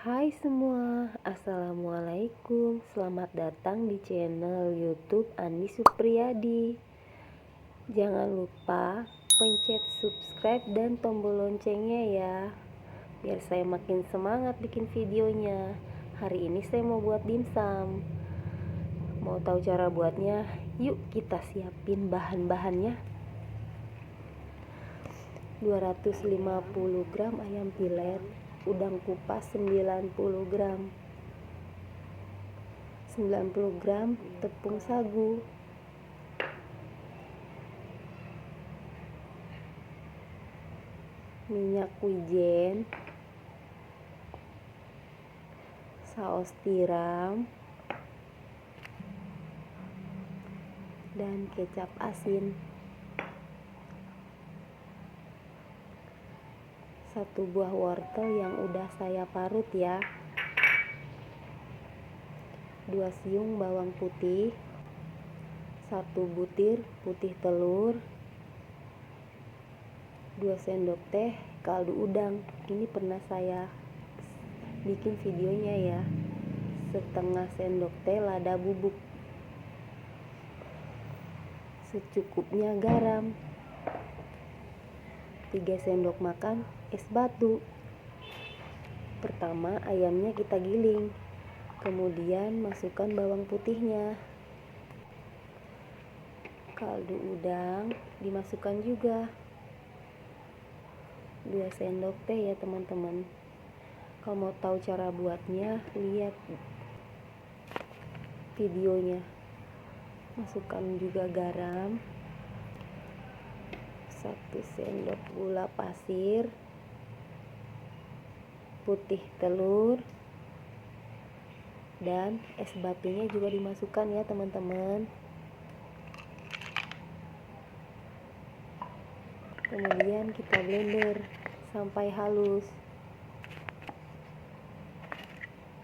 Hai semua, Assalamualaikum. Selamat datang di channel YouTube Andi Supriyadi. Jangan lupa pencet subscribe dan tombol loncengnya ya, biar saya makin semangat bikin videonya. Hari ini saya mau buat dimsum. Mau tahu cara buatnya? Yuk kita siapin bahan-bahannya. 250 gram ayam pilet, udang kupas 90 gram, 90 gram tepung sagu, minyak wijen, saus tiram, dan kecap asin. 1 buah wortel yang udah saya parut ya, 2 siung bawang putih, 1 butir putih telur, 2 sendok teh kaldu udang. Ini pernah saya bikin videonya ya. Setengah sendok teh lada bubuk, secukupnya garam, 3 sendok makan es batu. Pertama ayamnya kita giling, kemudian masukkan bawang putihnya, kaldu udang dimasukkan juga, 2 sendok teh ya teman-teman. Kalau mau tahu cara buatnya, lihat videonya. Masukkan juga garam, 1 sendok gula pasir, putih telur, dan es batunya juga dimasukkan ya teman-teman. Kemudian kita blender sampai halus.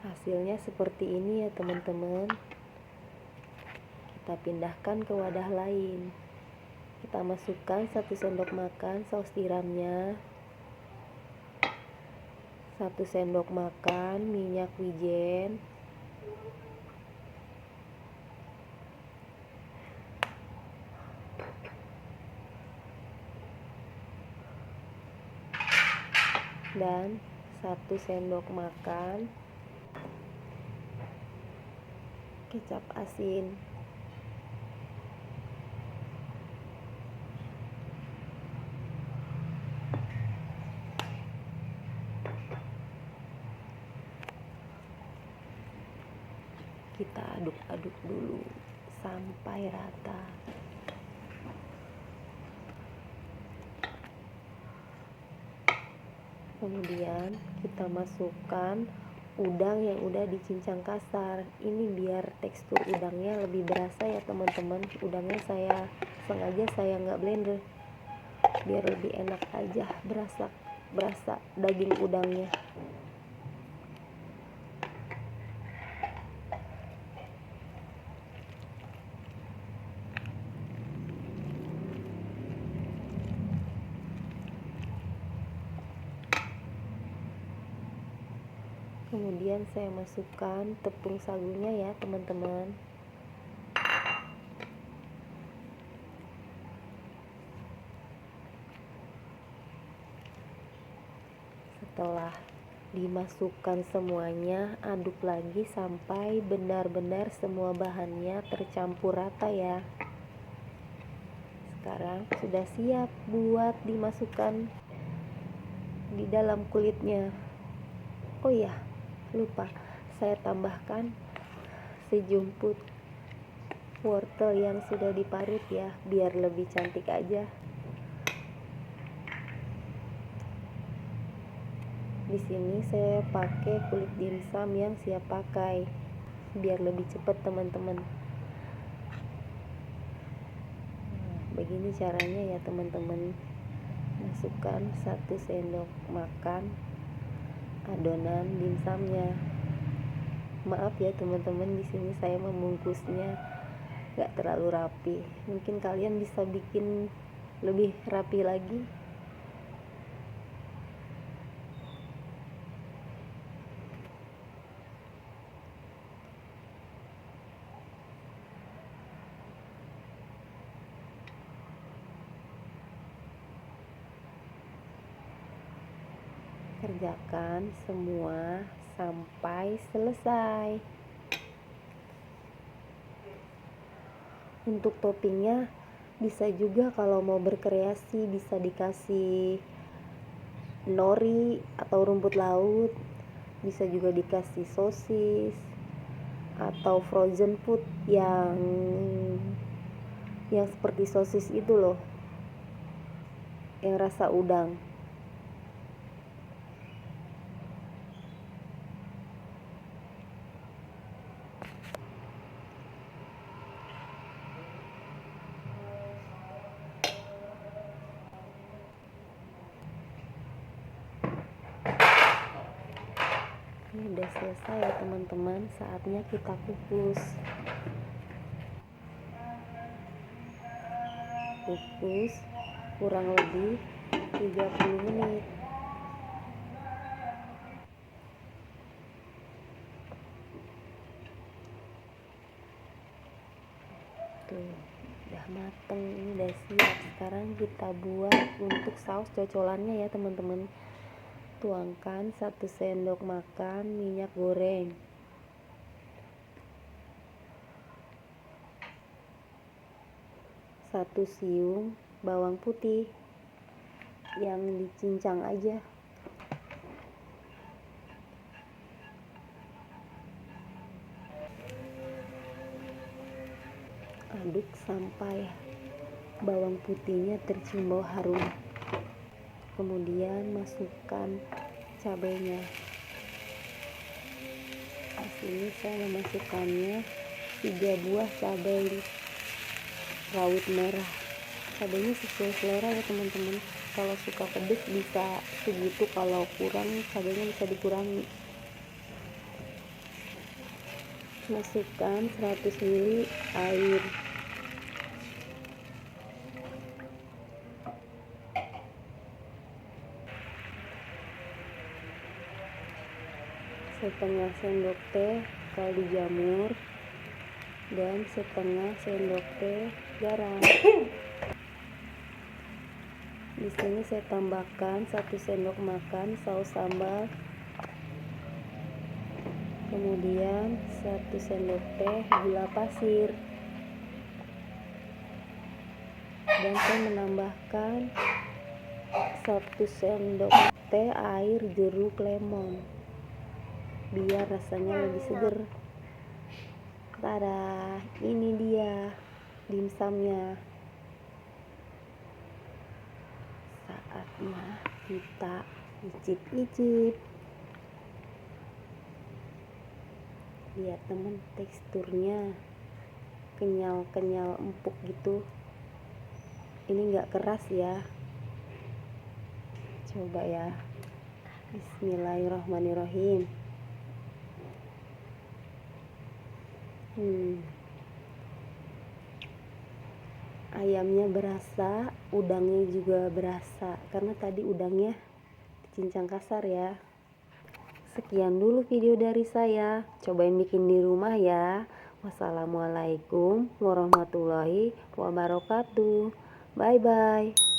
Hasilnya seperti ini ya teman-teman. Kita pindahkan ke wadah lain. Kita masukkan 1 sendok makan saus tiramnya, 1 sendok makan minyak wijen, 1 sendok makan kecap asin. Kita aduk-aduk dulu sampai rata. Kemudian kita masukkan udang yang udah dicincang kasar. Ini biar tekstur udangnya lebih berasa ya teman-teman. Udangnya saya sengaja nggak blender, biar lebih enak aja berasa daging udangnya. Kemudian saya masukkan tepung sagunya ya teman-teman. Setelah dimasukkan semuanya, aduk lagi sampai benar-benar semua bahannya tercampur rata ya. Sekarang sudah siap buat dimasukkan di dalam kulitnya. Oh iya, lupa saya tambahkan sejumput wortel yang sudah diparut ya, biar lebih cantik aja. Di sini saya pakai kulit dimsum yang siap pakai, biar lebih cepat teman-teman. Begini caranya ya teman-teman. Masukkan 1 sendok makan adonan dimsumnya. Maaf ya teman-teman, di sini saya membungkusnya gak terlalu rapi. Mungkin kalian bisa bikin lebih rapi lagi. Kerjakan semua sampai selesai. Untuk toppingnya bisa juga kalau mau berkreasi, bisa dikasih nori atau rumput laut, bisa juga dikasih sosis atau frozen food yang seperti sosis itu loh, yang rasa udang. Ini udah selesai ya teman-teman, saatnya kita kukus. Kukus kurang lebih 30 menit. Tuh, udah mateng, ini udah siap. Sekarang kita buat untuk saus cocolannya ya teman-teman. Tuangkan 1 sendok makan minyak goreng, 1 siung bawang putih yang dicincang aja, aduk sampai bawang putihnya tercium bau harum. Kemudian masukkan cabenya. Di sini saya memasukkannya 3 buah cabai rawit merah. Cabainya sesuai selera ya teman-teman. Kalau suka pedas bisa segitu, kalau kurang cabainya bisa dikurangi. Masukkan 100 ml air. Setengah sendok teh kaldu jamur dan setengah sendok teh garam. Di sini saya tambahkan 1 sendok makan saus sambal, kemudian 1 sendok teh gula pasir, dan saya menambahkan 1 sendok teh air jeruk lemon biar rasanya lebih seger. Tada, ini dia dimsumnya. Saatnya kita icip-icip. Lihat teman, teksturnya kenyal-kenyal empuk gitu. Ini enggak keras ya. Coba ya. Bismillahirrahmanirrahim. Ayamnya berasa, udangnya juga berasa, karena tadi udangnya dicincang kasar ya. Sekian dulu video dari saya, cobain bikin di rumah ya. Wassalamualaikum warahmatullahi wabarakatuh. Bye bye.